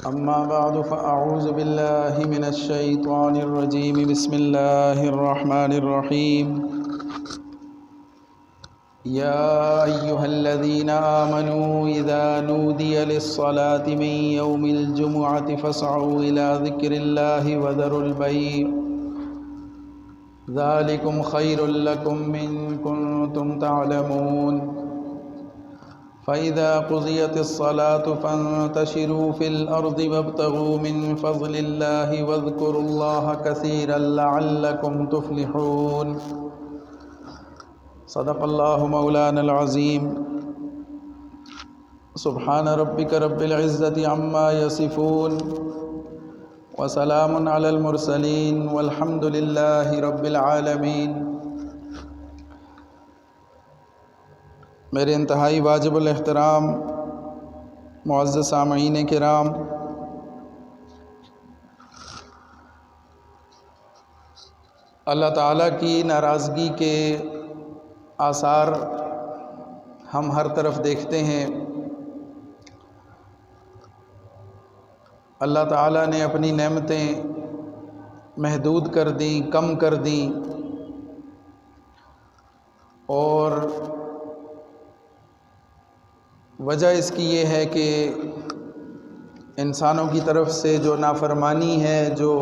أما بعد فأعوذ بالله من الشيطان الرجيم. بسم الله الرحمن الرحيم. يا أيها الذين آمنوا إذا نودي للصلاة من يوم الجمعة فاسعوا إلى ذكر الله وذروا البيع ذلكم خير لكم إن كنتم تعلمون. فإذا قضيت الصلاة فانتشروا في الأرض وابتغوا من فضل الله واذكروا الله كثيرا لعلكم تفلحون. صدق الله مولانا العظيم. سبحان ربك رب العزة عما يصفون وسلام على المرسلين والحمد لله رب العالمين. میرے انتہائی واجب الاحترام معزز سامعین کرام، اللہ تعالیٰ کی ناراضگی کے آثار ہم ہر طرف دیکھتے ہیں. اللہ تعالیٰ نے اپنی نعمتیں محدود کر دیں، کم کر دیں، اور وجہ اس کی یہ ہے کہ انسانوں کی طرف سے جو نافرمانی ہے، جو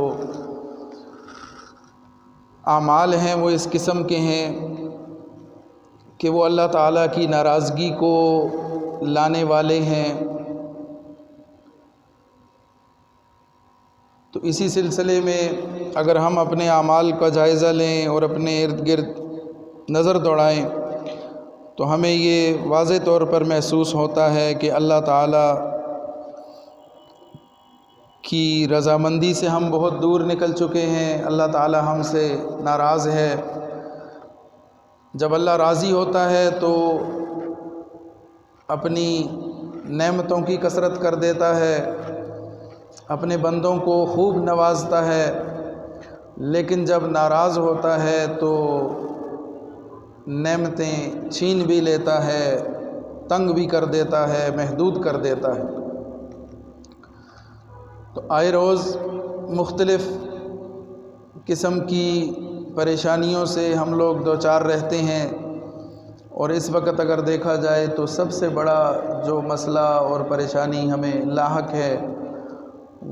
اعمال ہیں، وہ اس قسم کے ہیں کہ وہ اللہ تعالیٰ کی ناراضگی کو لانے والے ہیں. تو اسی سلسلے میں اگر ہم اپنے اعمال کا جائزہ لیں اور اپنے ارد گرد نظر دوڑائیں تو ہمیں یہ واضح طور پر محسوس ہوتا ہے کہ اللہ تعالیٰ کی رضامندی سے ہم بہت دور نکل چکے ہیں. اللہ تعالیٰ ہم سے ناراض ہے. جب اللہ راضی ہوتا ہے تو اپنی نعمتوں کی کثرت کر دیتا ہے، اپنے بندوں کو خوب نوازتا ہے، لیکن جب ناراض ہوتا ہے تو نعمتیں چھین بھی لیتا ہے، تنگ بھی کر دیتا ہے، محدود کر دیتا ہے. تو آئے روز مختلف قسم کی پریشانیوں سے ہم لوگ دوچار رہتے ہیں، اور اس وقت اگر دیکھا جائے تو سب سے بڑا جو مسئلہ اور پریشانی ہمیں لاحق ہے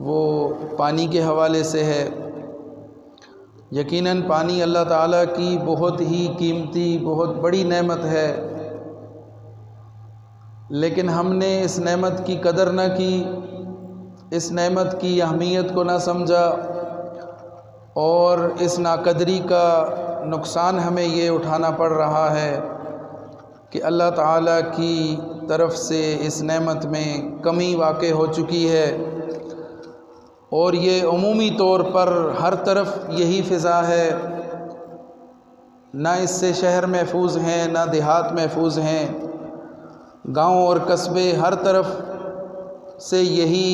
وہ پانی کے حوالے سے ہے. یقیناً پانی اللہ تعالیٰ کی بہت ہی قیمتی، بہت بڑی نعمت ہے، لیکن ہم نے اس نعمت کی قدر نہ کی، اس نعمت کی اہمیت کو نہ سمجھا، اور اس ناقدری کا نقصان ہمیں یہ اٹھانا پڑ رہا ہے کہ اللہ تعالیٰ کی طرف سے اس نعمت میں کمی واقع ہو چکی ہے. اور یہ عمومی طور پر ہر طرف یہی فضا ہے. نہ اس سے شہر محفوظ ہیں، نہ دیہات محفوظ ہیں. گاؤں اور قصبے ہر طرف سے یہی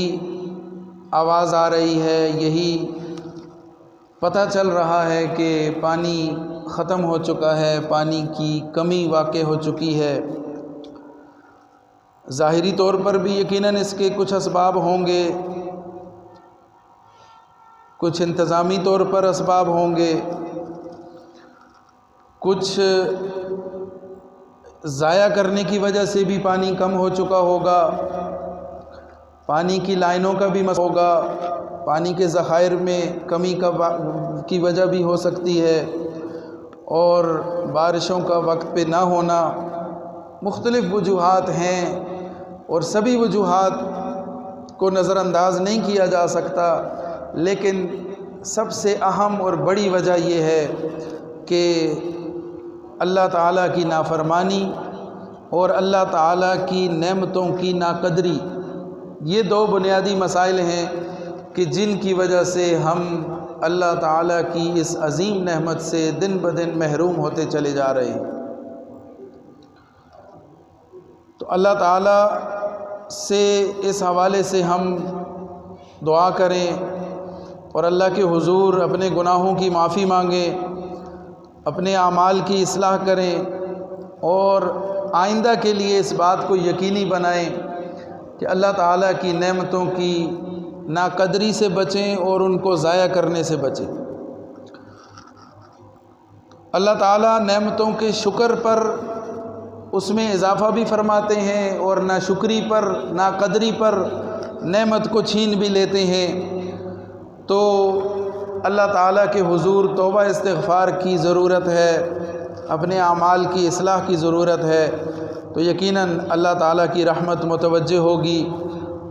آواز آ رہی ہے، یہی پتہ چل رہا ہے کہ پانی ختم ہو چکا ہے، پانی کی کمی واقع ہو چکی ہے. ظاہری طور پر بھی یقیناً اس کے کچھ اسباب ہوں گے، کچھ انتظامی طور پر اسباب ہوں گے، کچھ ضائع کرنے کی وجہ سے بھی پانی کم ہو چکا ہوگا، پانی کی لائنوں کا بھی مسئلہ ہوگا، پانی کے ذخائر میں کمی کی وجہ بھی ہو سکتی ہے، اور بارشوں کا وقت پہ نہ ہونا. مختلف وجوہات ہیں، اور سبھی وجوہات کو نظر انداز نہیں کیا جا سکتا، لیکن سب سے اہم اور بڑی وجہ یہ ہے کہ اللہ تعالیٰ کی نافرمانی اور اللہ تعالیٰ کی نعمتوں کی ناقدری، یہ دو بنیادی مسائل ہیں کہ جن کی وجہ سے ہم اللہ تعالیٰ کی اس عظیم نعمت سے دن بدن محروم ہوتے چلے جا رہے ہیں. تو اللہ تعالیٰ سے اس حوالے سے ہم دعا کریں اور اللہ کے حضور اپنے گناہوں کی معافی مانگیں، اپنے اعمال کی اصلاح کریں، اور آئندہ کے لیے اس بات کو یقینی بنائیں کہ اللہ تعالیٰ کی نعمتوں کی ناقدری سے بچیں اور ان کو ضائع کرنے سے بچیں۔ اللہ تعالیٰ نعمتوں کے شکر پر اس میں اضافہ بھی فرماتے ہیں اور ناشکری پر، ناقدری پر نعمت کو چھین بھی لیتے ہیں۔ تو اللہ تعالیٰ کے حضور توبہ استغفار کی ضرورت ہے، اپنے اعمال کی اصلاح کی ضرورت ہے، تو یقیناً اللہ تعالیٰ کی رحمت متوجہ ہوگی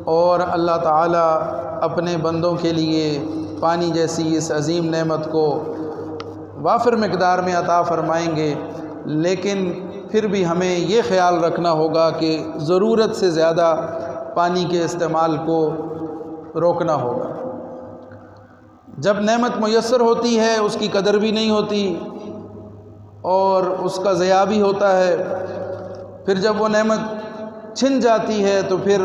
اور اللہ تعالیٰ اپنے بندوں کے لیے پانی جیسی اس عظیم نعمت کو وافر مقدار میں عطا فرمائیں گے۔ لیکن پھر بھی ہمیں یہ خیال رکھنا ہوگا کہ ضرورت سے زیادہ پانی کے استعمال کو روکنا ہوگا۔ جب نعمت میسر ہوتی ہے اس کی قدر بھی نہیں ہوتی اور اس کا ضیاع بھی ہوتا ہے، پھر جب وہ نعمت چھن جاتی ہے تو پھر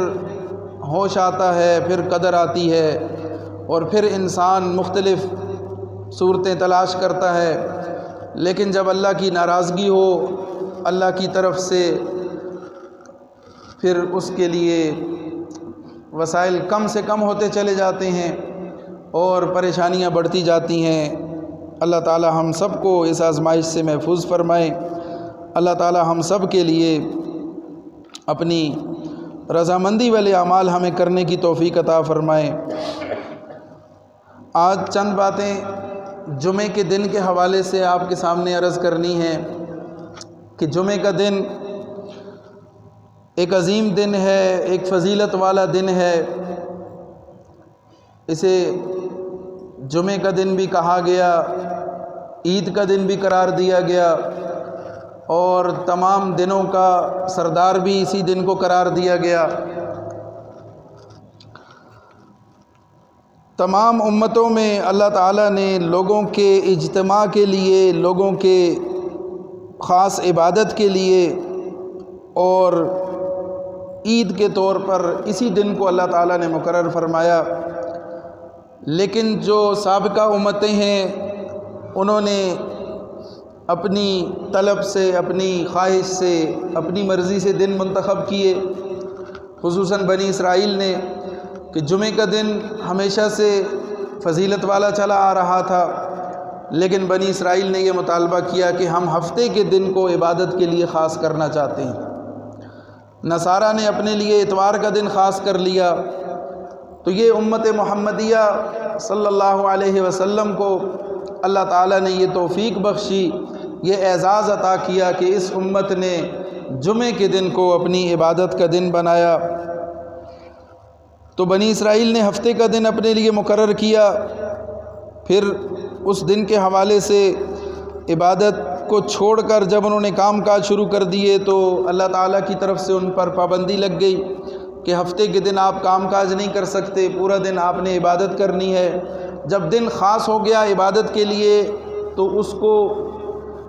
ہوش آتا ہے، پھر قدر آتی ہے اور پھر انسان مختلف صورتیں تلاش کرتا ہے۔ لیکن جب اللہ کی ناراضگی ہو اللہ کی طرف سے، پھر اس کے لیے وسائل کم سے کم ہوتے چلے جاتے ہیں اور پریشانیاں بڑھتی جاتی ہیں۔ اللہ تعالی ہم سب کو اس آزمائش سے محفوظ فرمائے۔ اللہ تعالی ہم سب کے لیے اپنی رضامندی والے اعمال ہمیں کرنے کی توفیق عطا فرمائے۔ آج چند باتیں جمعے کے دن کے حوالے سے آپ کے سامنے عرض کرنی ہے کہ جمعے کا دن ایک عظیم دن ہے، ایک فضیلت والا دن ہے۔ اسے جمعے کا دن بھی کہا گیا، عید کا دن بھی قرار دیا گیا اور تمام دنوں کا سردار بھی اسی دن کو قرار دیا گیا۔ تمام امتوں میں اللہ تعالیٰ نے لوگوں کے اجتماع کے لیے، لوگوں کے خاص عبادت کے لیے اور عید کے طور پر اسی دن کو اللہ تعالیٰ نے مقرر فرمایا۔ لیکن جو سابقہ امتیں ہیں انہوں نے اپنی طلب سے، اپنی خواہش سے، اپنی مرضی سے دن منتخب کیے، خصوصاً بنی اسرائیل نے، کہ جمعے کا دن ہمیشہ سے فضیلت والا چلا آ رہا تھا، لیکن بنی اسرائیل نے یہ مطالبہ کیا کہ ہم ہفتے کے دن کو عبادت کے لیے خاص کرنا چاہتے ہیں۔ نصارہ نے اپنے لیے اتوار کا دن خاص کر لیا۔ تو یہ امت محمدیہ صلی اللہ علیہ وسلم کو اللہ تعالیٰ نے یہ توفیق بخشی، یہ اعزاز عطا کیا کہ اس امت نے جمعے کے دن کو اپنی عبادت کا دن بنایا۔ تو بنی اسرائیل نے ہفتے کا دن اپنے لیے مقرر کیا، پھر اس دن کے حوالے سے عبادت کو چھوڑ کر جب انہوں نے کام کاج شروع کر دیے تو اللہ تعالیٰ کی طرف سے ان پر پابندی لگ گئی کہ ہفتے کے دن آپ کام کاج نہیں کر سکتے، پورا دن آپ نے عبادت کرنی ہے۔ جب دن خاص ہو گیا عبادت کے لیے تو اس کو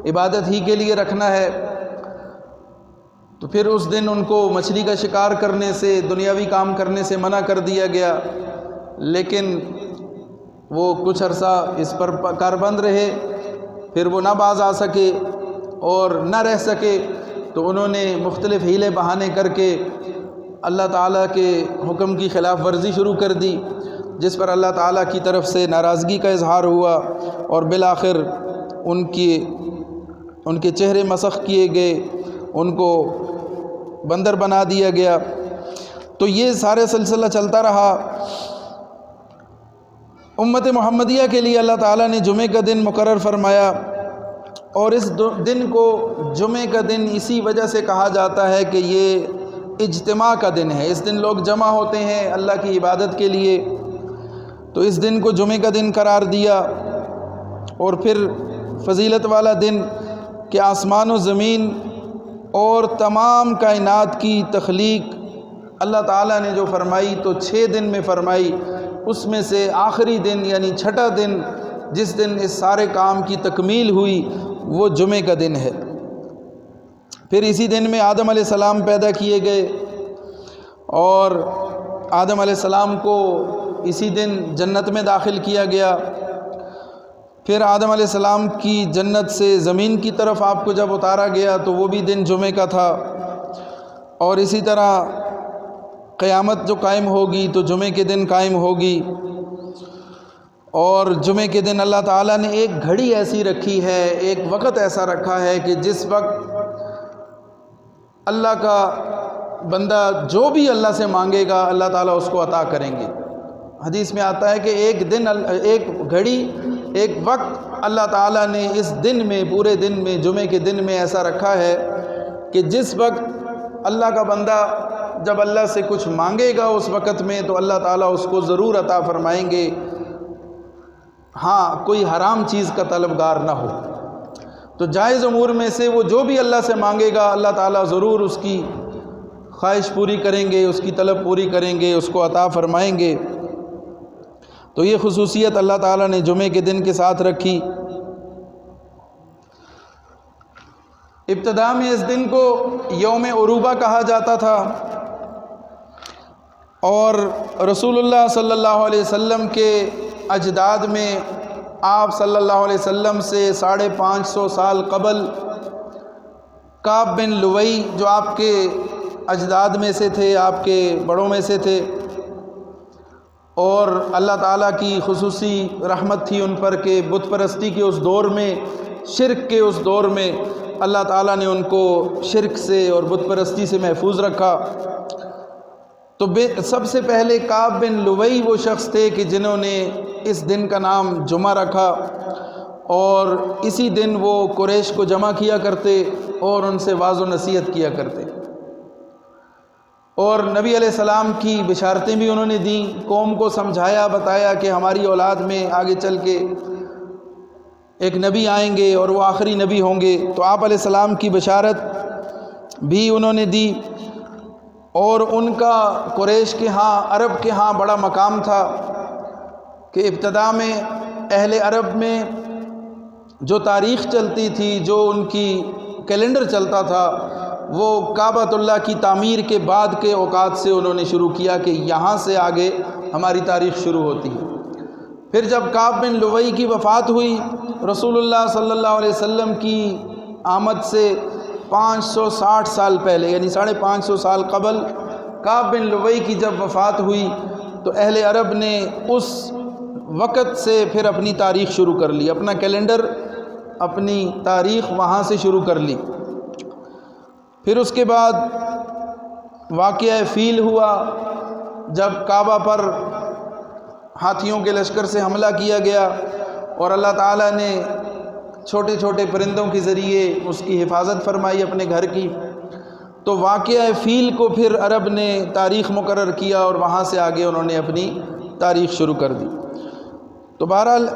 عبادت ہی کے لیے رکھنا ہے۔ تو پھر اس دن ان کو مچھلی کا شکار کرنے سے، دنیاوی کام کرنے سے منع کر دیا گیا، لیکن وہ کچھ عرصہ اس پر کاربند رہے، پھر وہ نہ باز آ سکے اور نہ رہ سکے، تو انہوں نے مختلف حیلے بہانے کر کے اللہ تعالیٰ کے حکم کی خلاف ورزی شروع کر دی، جس پر اللہ تعالیٰ کی طرف سے ناراضگی کا اظہار ہوا اور بالآخر ان کے چہرے مسخ کیے گئے، ان کو بندر بنا دیا گیا۔ تو یہ سارے سلسلہ چلتا رہا۔ امت محمدیہ کے لیے اللہ تعالیٰ نے جمعے کا دن مقرر فرمایا اور اس دن کو جمعے کا دن اسی وجہ سے کہا جاتا ہے کہ یہ اجتماع کا دن ہے۔ اس دن لوگ جمع ہوتے ہیں اللہ کی عبادت کے لیے، تو اس دن کو جمعے کا دن قرار دیا۔ اور پھر فضیلت والا دن کہ آسمان و زمین اور تمام کائنات کی تخلیق اللہ تعالیٰ نے جو فرمائی تو 6 دن میں فرمائی، اس میں سے آخری دن یعنی چھٹا دن جس دن اس سارے کام کی تکمیل ہوئی وہ جمعے کا دن ہے۔ پھر اسی دن میں آدم علیہ السلام پیدا کیے گئے اور آدم علیہ السلام کو اسی دن جنت میں داخل کیا گیا۔ پھر آدم علیہ السلام کی جنت سے زمین کی طرف آپ کو جب اتارا گیا تو وہ بھی دن جمعے کا تھا۔ اور اسی طرح قیامت جو قائم ہوگی تو جمعے کے دن قائم ہوگی، اور جمعے کے دن اللہ تعالیٰ نے ایک گھڑی ایسی رکھی ہے، ایک وقت ایسا رکھا ہے کہ جس وقت اللہ کا بندہ جو بھی اللہ سے مانگے گا اللہ تعالیٰ اس کو عطا کریں گے۔ حدیث میں آتا ہے کہ ایک گھڑی، ایک وقت اللہ تعالیٰ نے اس دن میں، پورے دن میں، جمعے کے دن میں ایسا رکھا ہے کہ جس وقت اللہ کا بندہ جب اللہ سے کچھ مانگے گا اس وقت میں تو اللہ تعالیٰ اس کو ضرور عطا فرمائیں گے، ہاں کوئی حرام چیز کا طلبگار نہ ہو۔ تو جائز امور میں سے وہ جو بھی اللہ سے مانگے گا اللہ تعالیٰ ضرور اس کی خواہش پوری کریں گے، اس کی طلب پوری کریں گے، اس کو عطا فرمائیں گے۔ تو یہ خصوصیت اللہ تعالیٰ نے جمعے کے دن کے ساتھ رکھی۔ ابتدا میں اس دن کو یوم عروبہ کہا جاتا تھا، اور رسول اللہ صلی اللہ علیہ وسلم کے اجداد میں آپ صلی اللہ علیہ وسلم سے 550 سال قبل کعب بن لوئی جو آپ کے اجداد میں سے تھے، آپ کے بڑوں میں سے تھے، اور اللہ تعالیٰ کی خصوصی رحمت تھی ان پر کہ بت پرستی کے اس دور میں، شرک کے اس دور میں اللہ تعالیٰ نے ان کو شرک سے اور بت پرستی سے محفوظ رکھا۔ تو سب سے پہلے کعب بن لوئی وہ شخص تھے کہ جنہوں نے اس دن کا نام جمعہ رکھا، اور اسی دن وہ قریش کو جمع کیا کرتے اور ان سے واعظ و نصیحت کیا کرتے، اور نبی علیہ السلام کی بشارتیں بھی انہوں نے دیں، قوم کو سمجھایا، بتایا کہ ہماری اولاد میں آگے چل کے ایک نبی آئیں گے اور وہ آخری نبی ہوں گے۔ تو آپ علیہ السلام کی بشارت بھی انہوں نے دی، اور ان کا قریش کے ہاں، عرب کے ہاں بڑا مقام تھا کہ ابتدا میں اہل عرب میں جو تاریخ چلتی تھی، جو ان کی کیلنڈر چلتا تھا، وہ کعبۃ اللہ کی تعمیر کے بعد کے اوقات سے انہوں نے شروع کیا کہ یہاں سے آگے ہماری تاریخ شروع ہوتی ہے۔ پھر جب کعب بن لوئی کی وفات ہوئی، رسول اللہ صلی اللہ علیہ وسلم کی آمد سے 560 سال پہلے، یعنی 550 سال قبل کعب بن لوئی کی جب وفات ہوئی تو اہل عرب نے اس وقت سے پھر اپنی تاریخ شروع کر لی، اپنا کیلنڈر، اپنی تاریخ وہاں سے شروع کر لی۔ پھر اس کے بعد واقعہ فیل ہوا، جب کعبہ پر ہاتھیوں کے لشکر سے حملہ کیا گیا اور اللہ تعالیٰ نے چھوٹے چھوٹے پرندوں کے ذریعے اس کی حفاظت فرمائی اپنے گھر کی، تو واقعہ فیل کو پھر عرب نے تاریخ مقرر کیا اور وہاں سے آگے انہوں نے اپنی تاریخ شروع کر دی۔ تو بہرحال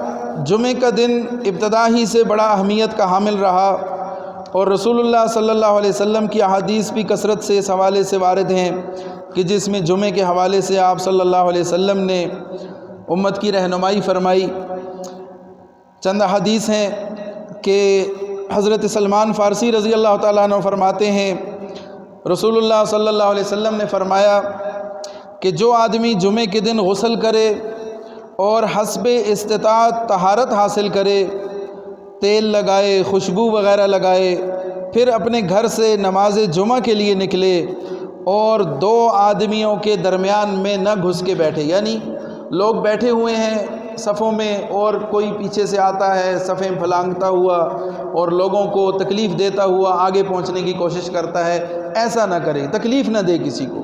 جمعے کا دن ابتدا ہی سے بڑا اہمیت کا حامل رہا، اور رسول اللہ صلی اللہ علیہ وسلم کی احادیث بھی کثرت سے اس حوالے سے وارد ہیں کہ جس میں جمعے کے حوالے سے آپ صلی اللہ علیہ وسلم نے امت کی رہنمائی فرمائی۔ چند حدیث ہیں کہ حضرت سلمان فارسی رضی اللہ تعالیٰ عنہ فرماتے ہیں رسول اللہ صلی اللہ علیہ وسلم نے فرمایا کہ جو آدمی جمعے کے دن غسل کرے اور حسب استطاعت طہارت حاصل کرے، تیل لگائے، خوشبو وغیرہ لگائے، پھر اپنے گھر سے نماز جمعہ کے لیے نکلے اور 2 آدمیوں کے درمیان میں نہ گھس کے بیٹھے، یعنی لوگ بیٹھے ہوئے ہیں صفوں میں اور کوئی پیچھے سے آتا ہے صفیں پھلانگتا ہوا اور لوگوں کو تکلیف دیتا ہوا آگے پہنچنے کی کوشش کرتا ہے، ایسا نہ کرے، تکلیف نہ دے کسی کو۔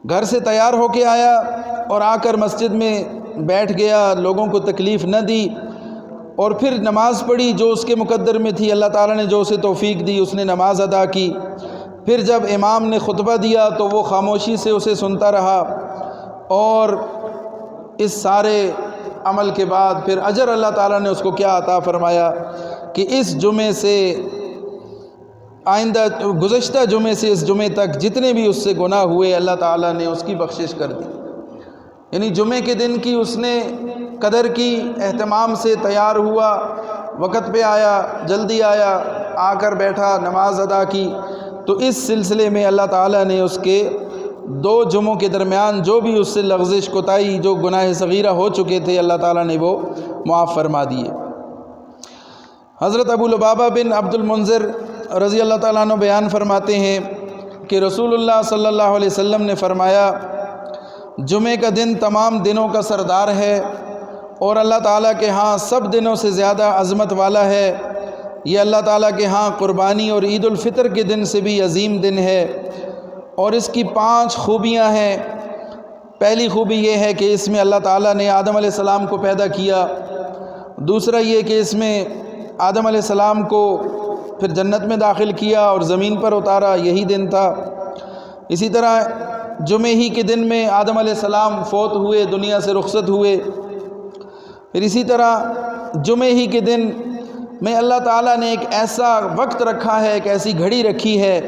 گھر سے تیار ہو کے آیا اور آ کر مسجد میں بیٹھ گیا، لوگوں کو تکلیف نہ دی، اور پھر نماز پڑھی جو اس کے مقدر میں تھی، اللہ تعالیٰ نے جو اسے توفیق دی اس نے نماز ادا کی۔ پھر جب امام نے خطبہ دیا تو وہ خاموشی سے اسے سنتا رہا، اور اس سارے عمل کے بعد پھر اجر اللہ تعالیٰ نے اس کو کیا عطا فرمایا کہ اس جمعے سے آئندہ گزشتہ جمعے سے اس جمعے تک جتنے بھی اس سے گناہ ہوئے اللہ تعالیٰ نے اس کی بخشش کر دی۔ یعنی جمعے کے دن کی اس نے قدر کی، اہتمام سے تیار ہوا، وقت پہ آیا، جلدی آیا، آ کر بیٹھا، نماز ادا کی، تو اس سلسلے میں اللہ تعالیٰ نے اس کے 2 جمعوں کے درمیان جو بھی اس سے لغزش کوتاہی جو گناہ صغیرہ ہو چکے تھے اللہ تعالیٰ نے وہ معاف فرما دیے۔ حضرت ابو لبابہ بن عبد المنذر رضی اللہ تعالیٰ عنہ بیان فرماتے ہیں کہ رسول اللہ صلی اللہ علیہ وسلم نے فرمایا جمعہ کا دن تمام دنوں کا سردار ہے اور اللہ تعالیٰ کے ہاں سب دنوں سے زیادہ عظمت والا ہے۔ یہ اللہ تعالیٰ کے ہاں قربانی اور عید الفطر کے دن سے بھی عظیم دن ہے، اور اس کی 5 خوبیاں ہیں۔ پہلی خوبی یہ ہے کہ اس میں اللہ تعالیٰ نے آدم علیہ السلام کو پیدا کیا۔ دوسرا یہ کہ اس میں آدم علیہ السلام کو پھر جنت میں داخل کیا اور زمین پر اتارا، یہی دن تھا۔ اسی طرح جمعے ہی کے دن میں آدم علیہ السلام فوت ہوئے، دنیا سے رخصت ہوئے۔ پھر اسی طرح جمعے ہی کے دن میں اللہ تعالیٰ نے ایک ایسا وقت رکھا ہے، ایک ایسی گھڑی رکھی ہے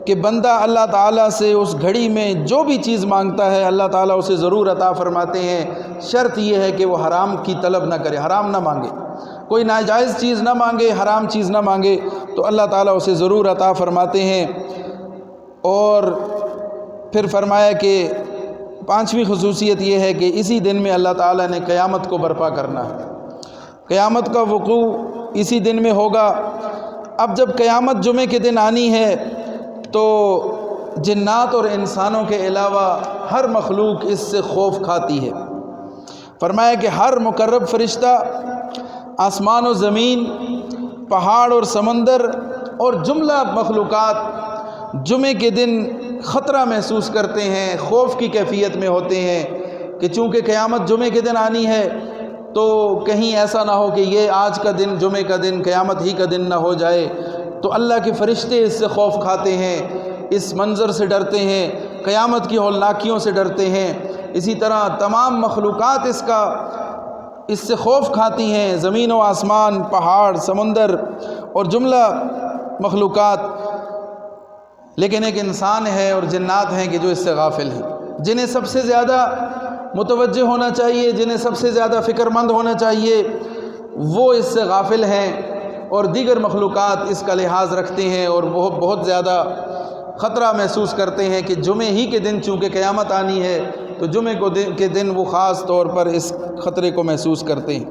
کہ بندہ اللہ تعالیٰ سے اس گھڑی میں جو بھی چیز مانگتا ہے اللہ تعالیٰ اسے ضرور عطا فرماتے ہیں۔ شرط یہ ہے کہ وہ حرام کی طلب نہ کرے، حرام نہ مانگے، کوئی ناجائز چیز نہ مانگے، حرام چیز نہ مانگے، تو اللہ تعالیٰ اسے ضرور عطا فرماتے ہیں۔ اور پھر فرمایا کہ 5ویں خصوصیت یہ ہے کہ اسی دن میں اللہ تعالیٰ نے قیامت کو برپا کرنا ہے۔ قیامت کا وقوع اسی دن میں ہوگا۔ اب جب قیامت جمعے کے دن آنی ہے تو جنات اور انسانوں کے علاوہ ہر مخلوق اس سے خوف کھاتی ہے۔ فرمایا کہ ہر مقرب فرشتہ، آسمان و زمین، پہاڑ اور سمندر اور جملہ مخلوقات جمعے کے دن خطرہ محسوس کرتے ہیں، خوف کی کیفیت میں ہوتے ہیں کہ چونکہ قیامت جمعے کے دن آنی ہے تو کہیں ایسا نہ ہو کہ یہ آج کا دن، جمعے کا دن، قیامت ہی کا دن نہ ہو جائے۔ تو اللہ کے فرشتے اس سے خوف کھاتے ہیں، اس منظر سے ڈرتے ہیں، قیامت کی ہولناکیوں سے ڈرتے ہیں۔ اسی طرح تمام مخلوقات اس سے خوف کھاتی ہیں، زمین و آسمان، پہاڑ، سمندر اور جملہ مخلوقات۔ لیکن ایک انسان ہے اور جنات ہیں کہ جو اس سے غافل ہیں، جنہیں سب سے زیادہ متوجہ ہونا چاہیے، جنہیں سب سے زیادہ فکر مند ہونا چاہیے، وہ اس سے غافل ہیں، اور دیگر مخلوقات اس کا لحاظ رکھتے ہیں اور بہت زیادہ خطرہ محسوس کرتے ہیں کہ جمعے ہی کے دن چونکہ قیامت آنی ہے تو جمعے کے دن وہ خاص طور پر اس خطرے کو محسوس کرتے ہیں۔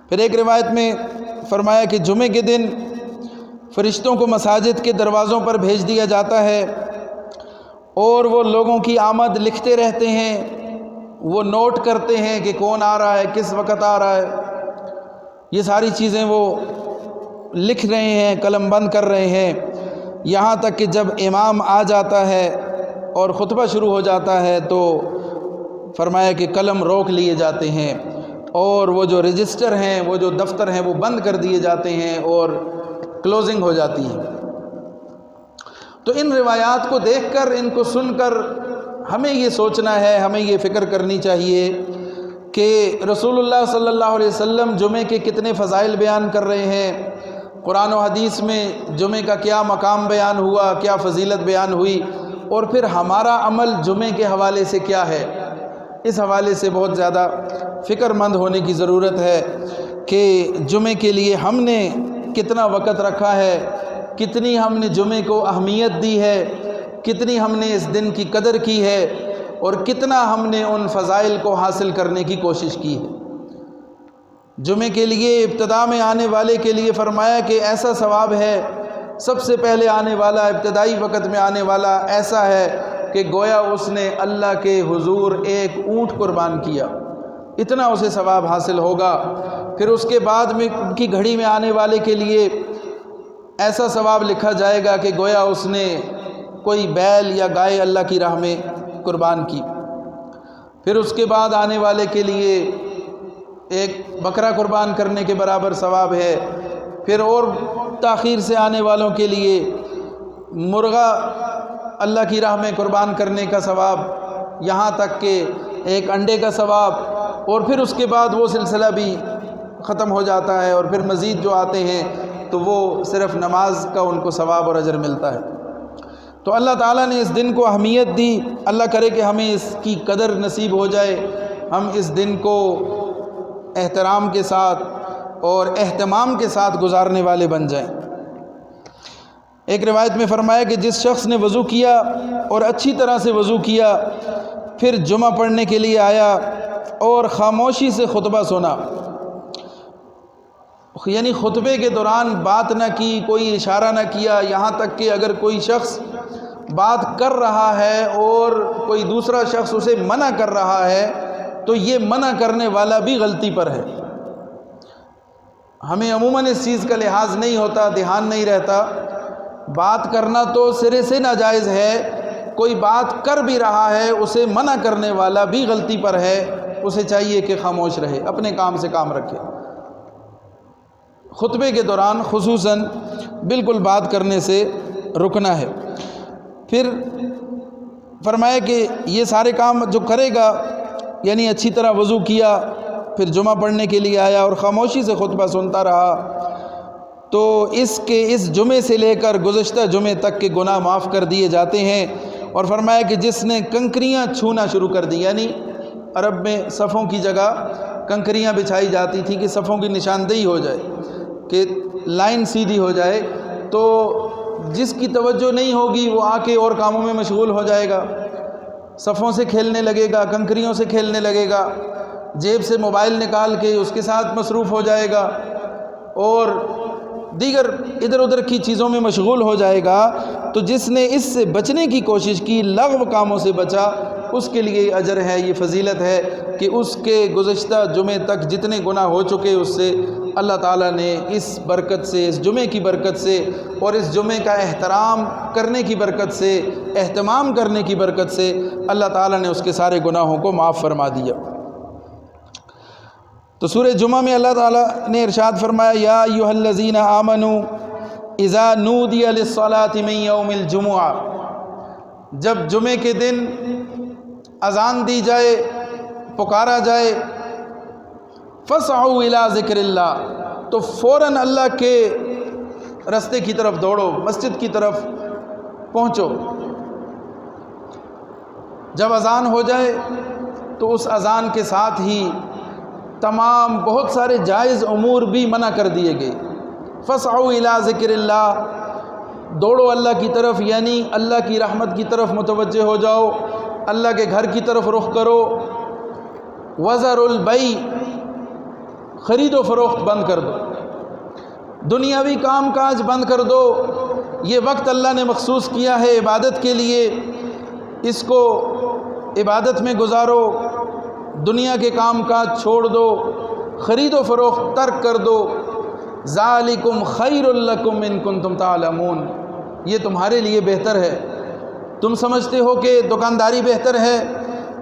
پھر ایک روایت میں فرمایا کہ جمعے کے دن فرشتوں کو مساجد کے دروازوں پر بھیج دیا جاتا ہے اور وہ لوگوں کی آمد لکھتے رہتے ہیں، وہ نوٹ کرتے ہیں کہ کون آ رہا ہے، کس وقت آ رہا ہے، یہ ساری چیزیں وہ لکھ رہے ہیں، قلم بند کر رہے ہیں، یہاں تک کہ جب امام آ جاتا ہے اور خطبہ شروع ہو جاتا ہے تو فرمایا کہ قلم روک لیے جاتے ہیں اور وہ جو رجسٹر ہیں، وہ جو دفتر ہیں، وہ بند کر دیے جاتے ہیں اور کلوزنگ ہو جاتی ہے۔ تو ان روایات کو دیکھ کر، ان کو سن کر ہمیں یہ سوچنا ہے، ہمیں یہ فکر کرنی چاہیے کہ رسول اللہ صلی اللہ علیہ وسلم جمعے کے کتنے فضائل بیان کر رہے ہیں، قرآن و حدیث میں جمعے کا کیا مقام بیان ہوا، کیا فضیلت بیان ہوئی، اور پھر ہمارا عمل جمعے کے حوالے سے کیا ہے۔ اس حوالے سے بہت زیادہ فکر مند ہونے کی ضرورت ہے کہ جمعے کے لیے ہم نے کتنا وقت رکھا ہے، کتنی ہم نے جمعے کو اہمیت دی ہے، کتنی ہم نے اس دن کی قدر کی ہے، اور کتنا ہم نے ان فضائل کو حاصل کرنے کی کوشش کی ہے۔ جمعے کے لیے ابتدا میں آنے والے کے لیے فرمایا کہ ایسا ثواب ہے، سب سے پہلے آنے والا، ابتدائی وقت میں آنے والا ایسا ہے کہ گویا اس نے اللہ کے حضور ایک اونٹ قربان کیا، اتنا اسے ثواب حاصل ہوگا۔ پھر اس کے بعد میں کی گھڑی میں آنے والے کے لیے ایسا ثواب لکھا جائے گا کہ گویا اس نے کوئی بیل یا گائے اللہ کی راہ میں قربان کی۔ پھر اس کے بعد آنے والے کے لیے ایک بکرا قربان کرنے کے برابر ثواب ہے۔ پھر اور تاخیر سے آنے والوں کے لیے مرغا اللہ کی راہ میں قربان کرنے کا ثواب، یہاں تک کہ ایک انڈے کا ثواب، اور پھر اس کے بعد وہ سلسلہ بھی ختم ہو جاتا ہے، اور پھر مزید جو آتے ہیں تو وہ صرف نماز کا ان کو ثواب اور اجر ملتا ہے۔ تو اللہ تعالیٰ نے اس دن کو اہمیت دی، اللہ کرے کہ ہمیں اس کی قدر نصیب ہو جائے، ہم اس دن کو احترام کے ساتھ اور اہتمام کے ساتھ گزارنے والے بن جائیں۔ ایک روایت میں فرمایا کہ جس شخص نے وضو کیا اور اچھی طرح سے وضو کیا، پھر جمعہ پڑھنے کے لیے آیا اور خاموشی سے خطبہ سنا، یعنی خطبے کے دوران بات نہ کی، کوئی اشارہ نہ کیا، یہاں تک کہ اگر کوئی شخص بات کر رہا ہے اور کوئی دوسرا شخص اسے منع کر رہا ہے تو یہ منع کرنے والا بھی غلطی پر ہے۔ ہمیں عموماً اس چیز کا لحاظ نہیں ہوتا، دھیان نہیں رہتا۔ بات کرنا تو سرے سے ناجائز ہے، کوئی بات کر بھی رہا ہے اسے منع کرنے والا بھی غلطی پر ہے، اسے چاہیے کہ خاموش رہے، اپنے کام سے کام رکھے۔ خطبے کے دوران خصوصاً بالکل بات کرنے سے رکنا ہے۔ پھر فرمایا کہ یہ سارے کام جو کرے گا، یعنی اچھی طرح وضو کیا، پھر جمعہ پڑھنے کے لیے آیا اور خاموشی سے خطبہ سنتا رہا، تو اس جمعے سے لے کر گزشتہ جمعے تک کے گناہ معاف کر دیے جاتے ہیں۔ اور فرمایا کہ جس نے کنکریاں چھونا شروع کر دی، یعنی عرب میں صفوں کی جگہ کنکریاں بچھائی جاتی تھی کہ صفوں کی نشاندہی ہو جائے، کہ لائن سیدھی ہو جائے، تو جس کی توجہ نہیں ہوگی وہ آ کے اور کاموں میں مشغول ہو جائے گا، صفوں سے کھیلنے لگے گا، کنکریوں سے کھیلنے لگے گا، جیب سے موبائل نکال کے اس کے ساتھ مصروف ہو جائے گا اور دیگر ادھر ادھر کی چیزوں میں مشغول ہو جائے گا۔ تو جس نے اس سے بچنے کی کوشش کی، لغو کاموں سے بچا، اس کے لیے اجر ہے، یہ فضیلت ہے کہ اس کے گزشتہ جمعے تک جتنے گناہ ہو چکے اس سے اللہ تعالیٰ نے اس برکت سے، اس جمعے کی برکت سے اور اس جمعے کا احترام کرنے کی برکت سے، اہتمام کرنے کی برکت سے اللہ تعالیٰ نے اس کے سارے گناہوں کو معاف فرما دیا۔ تو سورہ جمعہ میں اللہ تعالیٰ نے ارشاد فرمایا، یا ایھا الذین آمنوا اذا نودی للصلاۃ من یوم الجمعہ، جب جمعے کے دن اذان دی جائے، پکارا جائے، فاسعوا الی ذکر اللہ، تو فوراً اللہ کے رستے کی طرف دوڑو، مسجد کی طرف پہنچو۔ جب اذان ہو جائے تو اس اذان کے ساتھ ہی تمام بہت سارے جائز امور بھی منع کر دیے گئے۔ فاسعوا الی ذکر اللہ، دوڑو اللہ کی طرف، یعنی اللہ کی رحمت کی طرف متوجہ ہو جاؤ، اللہ کے گھر کی طرف رخ کرو۔ وذروا البیع، خرید و فروخت بند کر دو، دنیاوی کام کاج بند کر دو۔ یہ وقت اللہ نے مخصوص کیا ہے عبادت کے لیے، اس کو عبادت میں گزارو، دنیا کے کام کاج چھوڑ دو، خرید و فروخت ترک کر دو۔ ذالکم خیر لکم ان کنتم تعلمون، یہ تمہارے لیے بہتر ہے۔ تم سمجھتے ہو کہ دکانداری بہتر ہے،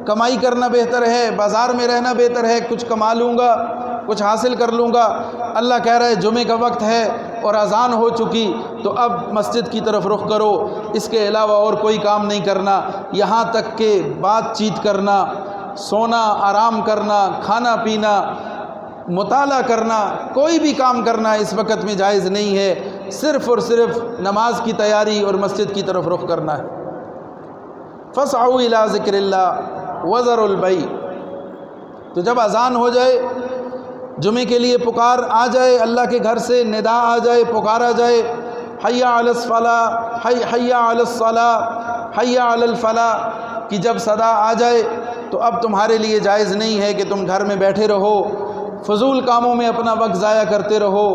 کمائی کرنا بہتر ہے، بازار میں رہنا بہتر ہے، کچھ کما لوں گا، کچھ حاصل کر لوں گا۔ اللہ کہہ رہا ہے جمعے کا وقت ہے اور اذان ہو چکی، تو اب مسجد کی طرف رخ کرو، اس کے علاوہ اور کوئی کام نہیں کرنا، یہاں تک کہ بات چیت کرنا، سونا، آرام کرنا، کھانا پینا، مطالعہ کرنا، کوئی بھی کام کرنا اس وقت میں جائز نہیں ہے، صرف اور صرف نماز کی تیاری اور مسجد کی طرف رخ کرنا ہے۔ فاسعوا الی ذکر اللہ وذروا البیع، تو جب اذان ہو جائے، جمعے کے لیے پکار آ جائے، اللہ کے گھر سے ندا آ جائے، پکارا جائے، حی علی الصلاۃ، حی علی الصلاۃ، حی علی الفلاح کی جب صدا آ جائے، تو اب تمہارے لیے جائز نہیں ہے کہ تم گھر میں بیٹھے رہو، فضول کاموں میں اپنا وقت ضائع کرتے رہو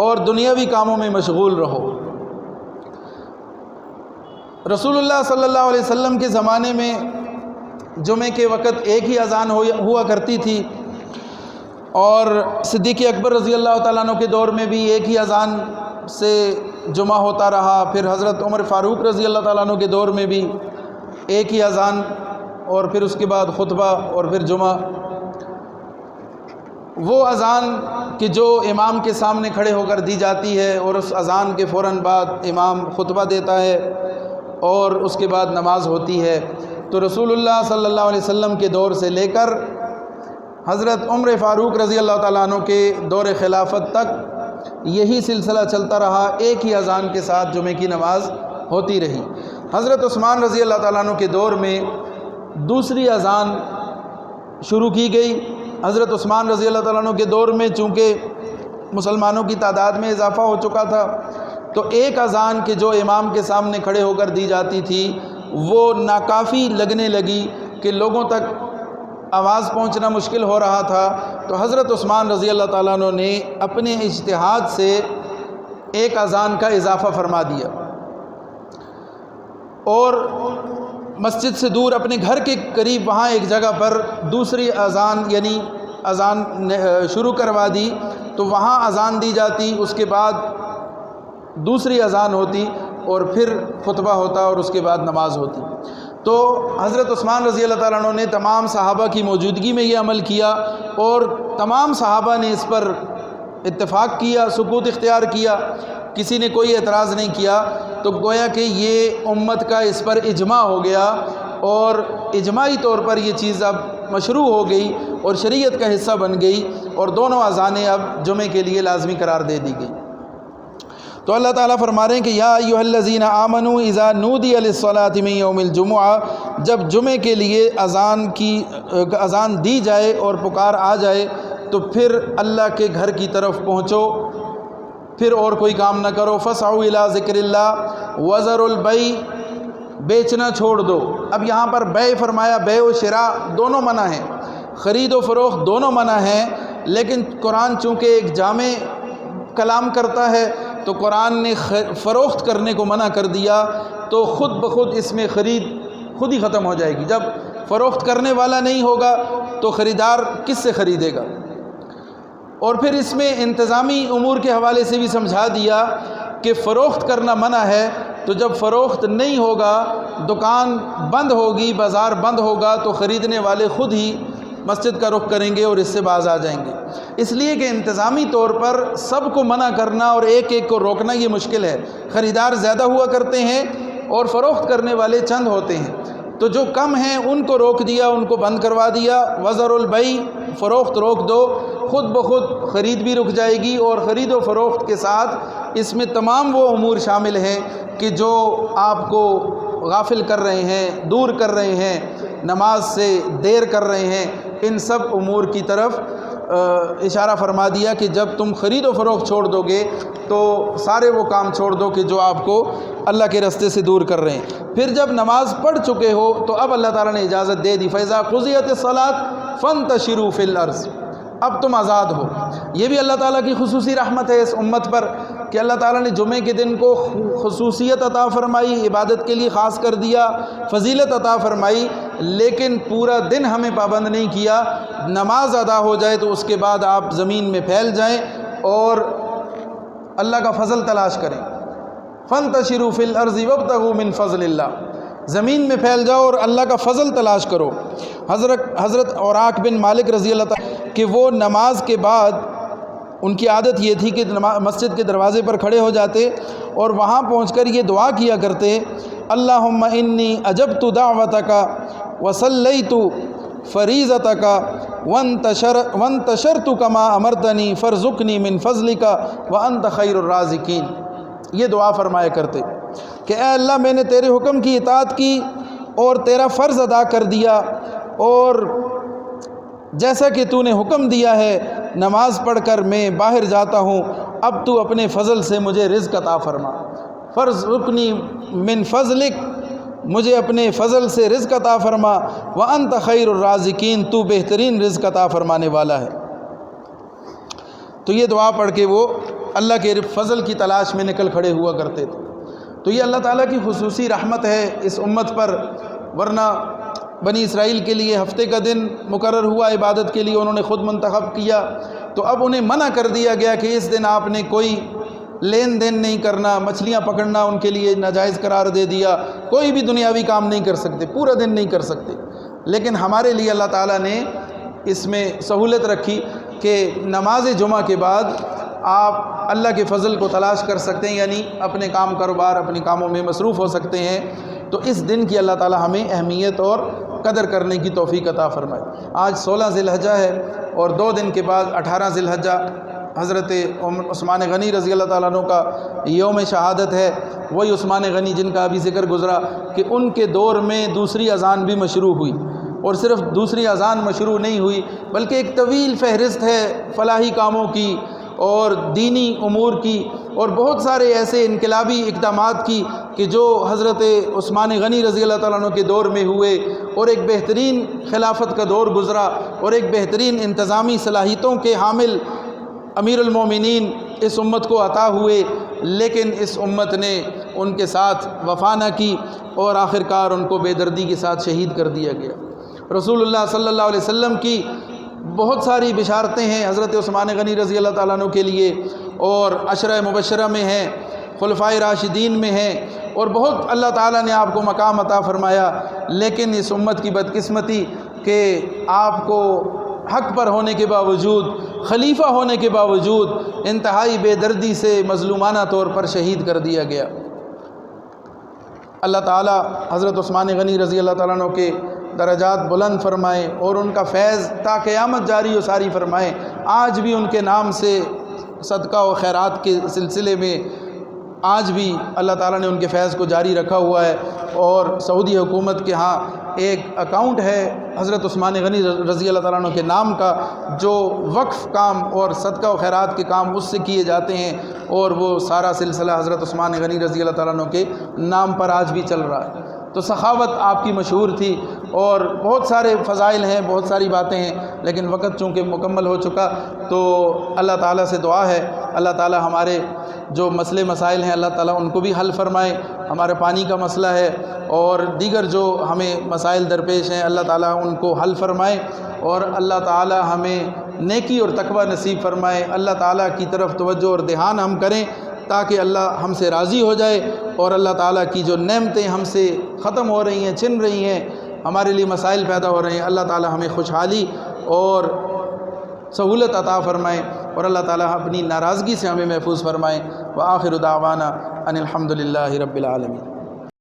اور دنیاوی کاموں میں مشغول رہو۔ رسول اللہ صلی اللہ علیہ وسلم کے زمانے میں جمعے کے وقت ایک ہی اذان ہوا کرتی تھی، اور صدیق اکبر رضی اللہ تعالیٰ عنہ کے دور میں بھی ایک ہی اذان سے جمعہ ہوتا رہا، پھر حضرت عمر فاروق رضی اللہ تعالیٰ عنہ کے دور میں بھی ایک ہی اذان، اور پھر اس کے بعد خطبہ اور پھر جمعہ۔ وہ اذان کہ جو امام کے سامنے کھڑے ہو کر دی جاتی ہے، اور اس اذان کے فوراً بعد امام خطبہ دیتا ہے اور اس کے بعد نماز ہوتی ہے، تو رسول اللہ صلی اللہ علیہ وسلم کے دور سے لے کر حضرت عمر فاروق رضی اللہ تعالیٰ عنہ کے دور خلافت تک یہی سلسلہ چلتا رہا، ایک ہی اذان کے ساتھ جمعے کی نماز ہوتی رہی۔ حضرت عثمان رضی اللہ تعالیٰ عنہ کے دور میں دوسری اذان شروع کی گئی۔ حضرت عثمان رضی اللہ تعالیٰ عنہ کے دور میں چونکہ مسلمانوں کی تعداد میں اضافہ ہو چکا تھا، تو ایک اذان کہ جو امام کے سامنے کھڑے ہو کر دی جاتی تھی وہ ناکافی لگنے لگی، کہ لوگوں تک آواز پہنچنا مشکل ہو رہا تھا، تو حضرت عثمان رضی اللہ تعالیٰ عنہ نے اپنے اجتہاد سے ایک اذان کا اضافہ فرما دیا۔ اور مسجد سے دور اپنے گھر کے قریب وہاں ایک جگہ پر دوسری اذان یعنی اذان شروع کروا دی تو وہاں اذان دی جاتی، اس کے بعد دوسری اذان ہوتی اور پھر خطبہ ہوتا اور اس کے بعد نماز ہوتی۔ تو حضرت عثمان رضی اللہ تعالیٰ عنہ نے تمام صحابہ کی موجودگی میں یہ عمل کیا اور تمام صحابہ نے اس پر اتفاق کیا، سکوت اختیار کیا، کسی نے کوئی اعتراض نہیں کیا۔ تو گویا کہ یہ امت کا اس پر اجماع ہو گیا اور اجماعی طور پر یہ چیز اب مشروع ہو گئی اور شریعت کا حصہ بن گئی اور دونوں اذانیں اب جمعے کے لیے لازمی قرار دے دی گئی۔ تو اللہ تعالیٰ فرما رہے ہیں کہ یا ایھا الذین آمنوا اذا نودی للصلاۃ من یوم الجمعہ، جب جمعے کے لیے اذان دی جائے اور پکار آ جائے تو پھر اللہ کے گھر کی طرف پہنچو، پھر اور کوئی کام نہ کرو۔ فسعوا الی ذکر اللہ وذروا البیع، بیچنا چھوڑ دو۔ اب یہاں پر بیع فرمایا، بیع و شراء دونوں منع ہیں، خرید و فروخت دونوں منع ہیں، لیکن قرآن چونکہ ایک جامع کلام کرتا ہے تو قرآن نے فروخت کرنے کو منع کر دیا، تو خود بخود اس میں خرید خود ہی ختم ہو جائے گی۔ جب فروخت کرنے والا نہیں ہوگا تو خریدار کس سے خریدے گا؟ اور پھر اس میں انتظامی امور کے حوالے سے بھی سمجھا دیا کہ فروخت کرنا منع ہے، تو جب فروخت نہیں ہوگا، دکان بند ہوگی، بازار بند ہوگا، تو خریدنے والے خود ہی مسجد کا رخ کریں گے اور اس سے باز آ جائیں گے۔ اس لیے کہ انتظامی طور پر سب کو منع کرنا اور ایک ایک کو روکنا یہ مشکل ہے۔ خریدار زیادہ ہوا کرتے ہیں اور فروخت کرنے والے چند ہوتے ہیں، تو جو کم ہیں ان کو روک دیا، ان کو بند کروا دیا۔ وذروا البیع، فروخت روک دو، خود بخود خرید بھی رک جائے گی۔ اور خرید و فروخت کے ساتھ اس میں تمام وہ امور شامل ہیں کہ جو آپ کو غافل کر رہے ہیں، دور کر رہے ہیں، نماز سے دیر کر رہے ہیں، ان سب امور کی طرف اشارہ فرما دیا کہ جب تم خرید و فروخت چھوڑ دو گے تو سارے وہ کام چھوڑ دو کہ جو آپ کو اللہ کے راستے سے دور کر رہے ہیں۔ پھر جب نماز پڑھ چکے ہو تو اب اللہ تعالیٰ نے اجازت دے دی، فَإِذَا قُضِيَتِ الصَّلَاةُ فَانتَشِرُوا فِي الْأَرْضِ، اب تم آزاد ہو۔ یہ بھی اللہ تعالیٰ کی خصوصی رحمت ہے اس امت پر کہ اللہ تعالیٰ نے جمعے کے دن کو خصوصیت عطا فرمائی، عبادت کے لیے خاص کر دیا، فضیلت عطا فرمائی، لیکن پورا دن ہمیں پابند نہیں کیا۔ نماز ادا ہو جائے تو اس کے بعد آپ زمین میں پھیل جائیں اور اللہ کا فضل تلاش کریں۔ فَانتَشِرُوا فِي الْأَرْضِ وَابْتَغُوا مِن فَضْلِ اللَّهِ، زمین میں پھیل جاؤ اور اللہ کا فضل تلاش کرو۔ حضرت اوراق بن مالک رضی اللہ تعالیٰ کہ وہ نماز کے بعد ان کی عادت یہ تھی کہ مسجد کے دروازے پر کھڑے ہو جاتے اور وہاں پہنچ کر یہ دعا کیا کرتے، اللہم انی اجبت دعوتک وصلیت فریضتک وانتشرت کما امرتنی فارزقنی من فضلک وانت خیر الرازقین۔ یہ دعا فرمایا کرتے کہ اے اللہ، میں نے تیرے حکم کی اطاعت کی اور تیرا فرض ادا کر دیا، اور جیسا کہ تو نے حکم دیا ہے نماز پڑھ کر میں باہر جاتا ہوں، اب تو اپنے فضل سے مجھے رزق عطا فرما، فارزقنی من فضلک، مجھے اپنے فضل سے رزق عطا فرما، وانت خیر الرازقین، تو بہترین رزق عطا فرمانے والا ہے۔ تو یہ دعا پڑھ کے وہ اللہ کے فضل کی تلاش میں نکل کھڑے ہوا کرتے تھے۔ تو یہ اللہ تعالیٰ کی خصوصی رحمت ہے اس امت پر، ورنہ بنی اسرائیل کے لیے ہفتے کا دن مقرر ہوا عبادت کے لیے، انہوں نے خود منتخب کیا، تو اب انہیں منع کر دیا گیا کہ اس دن آپ نے کوئی لین دین نہیں کرنا، مچھلیاں پکڑنا ان کے لیے ناجائز قرار دے دیا، کوئی بھی دنیاوی کام نہیں کر سکتے، پورا دن نہیں کر سکتے۔ لیکن ہمارے لیے اللہ تعالیٰ نے اس میں سہولت رکھی کہ نماز جمعہ کے بعد آپ اللہ کے فضل کو تلاش کر سکتے ہیں، یعنی اپنے کام کاروبار، اپنے کاموں میں مصروف ہو سکتے ہیں۔ تو اس دن کی اللہ تعالیٰ ہمیں اہمیت اور قدر کرنے کی توفیق عطا فرمائے۔ آج 16 ذی الحجہ ہے اور 2 دن کے بعد 18 ذی الحجہ حضرت عثمان غنی رضی اللہ تعالیٰ عنہ کا یوم شہادت ہے۔ وہی عثمان غنی جن کا ابھی ذکر گزرا کہ ان کے دور میں دوسری اذان بھی مشروع ہوئی، اور صرف دوسری اذان مشروع نہیں ہوئی بلکہ ایک طویل فہرست ہے فلاحی کاموں کی اور دینی امور کی اور بہت سارے ایسے انقلابی اقدامات کی کہ جو حضرت عثمان غنی رضی اللہ تعالیٰ عنہ کے دور میں ہوئے، اور ایک بہترین خلافت کا دور گزرا اور ایک بہترین انتظامی صلاحیتوں کے حامل امیر المومنین اس امت کو عطا ہوئے۔ لیکن اس امت نے ان کے ساتھ وفا نہ کی اور آخر کار ان کو بے دردی کے ساتھ شہید کر دیا گیا۔ رسول اللہ صلی اللہ علیہ وسلم کی بہت ساری بشارتیں ہیں حضرت عثمان غنی رضی اللہ تعالیٰ عنہ کے لیے، اور عشرہ مبشرہ میں ہیں، خلفائے راشدین میں ہیں، اور بہت اللہ تعالیٰ نے آپ کو مقام عطا فرمایا۔ لیکن اس امت کی بدقسمتی کہ آپ کو حق پر ہونے کے باوجود، خلیفہ ہونے کے باوجود انتہائی بے دردی سے مظلومانہ طور پر شہید کر دیا گیا۔ اللہ تعالیٰ حضرت عثمان غنی رضی اللہ تعالیٰ عنہ کے درجات بلند فرمائے اور ان کا فیض تا قیامت جاری و ساری فرمائے۔ آج بھی ان کے نام سے صدقہ و خیرات کے سلسلے میں آج بھی اللہ تعالیٰ نے ان کے فیض کو جاری رکھا ہوا ہے، اور سعودی حکومت کے ہاں ایک اکاؤنٹ ہے حضرت عثمان غنی رضی اللہ تعالیٰ عنہ کے نام کا، جو وقف کام اور صدقہ و خیرات کے کام اس سے کیے جاتے ہیں، اور وہ سارا سلسلہ حضرت عثمان غنی رضی اللہ تعالیٰ عنہ کے نام پر آج بھی چل رہا ہے۔ تو سخاوت آپ کی مشہور تھی، اور بہت سارے فضائل ہیں، بہت ساری باتیں ہیں، لیکن وقت چونکہ مکمل ہو چکا، تو اللہ تعالیٰ سے دعا ہے اللہ تعالیٰ ہمارے جو مسئلے مسائل ہیں اللہ تعالیٰ ان کو بھی حل فرمائے۔ ہمارے پانی کا مسئلہ ہے اور دیگر جو ہمیں مسائل درپیش ہیں اللہ تعالیٰ ان کو حل فرمائے، اور اللہ تعالیٰ ہمیں نیکی اور تقوی نصیب فرمائے۔ اللہ تعالیٰ کی طرف توجہ اور دھیان ہم کریں تاکہ اللہ ہم سے راضی ہو جائے، اور اللہ تعالیٰ کی جو نعمتیں ہم سے ختم ہو رہی ہیں، چھن رہی ہیں، ہمارے لیے مسائل پیدا ہو رہے ہیں، اللہ تعالیٰ ہمیں خوشحالی اور سہولت عطا فرمائے، اور اللہ تعالیٰ اپنی ناراضگی سے ہمیں محفوظ فرمائے۔ وآخر دعوانا ان الحمد للہ رب العالمین۔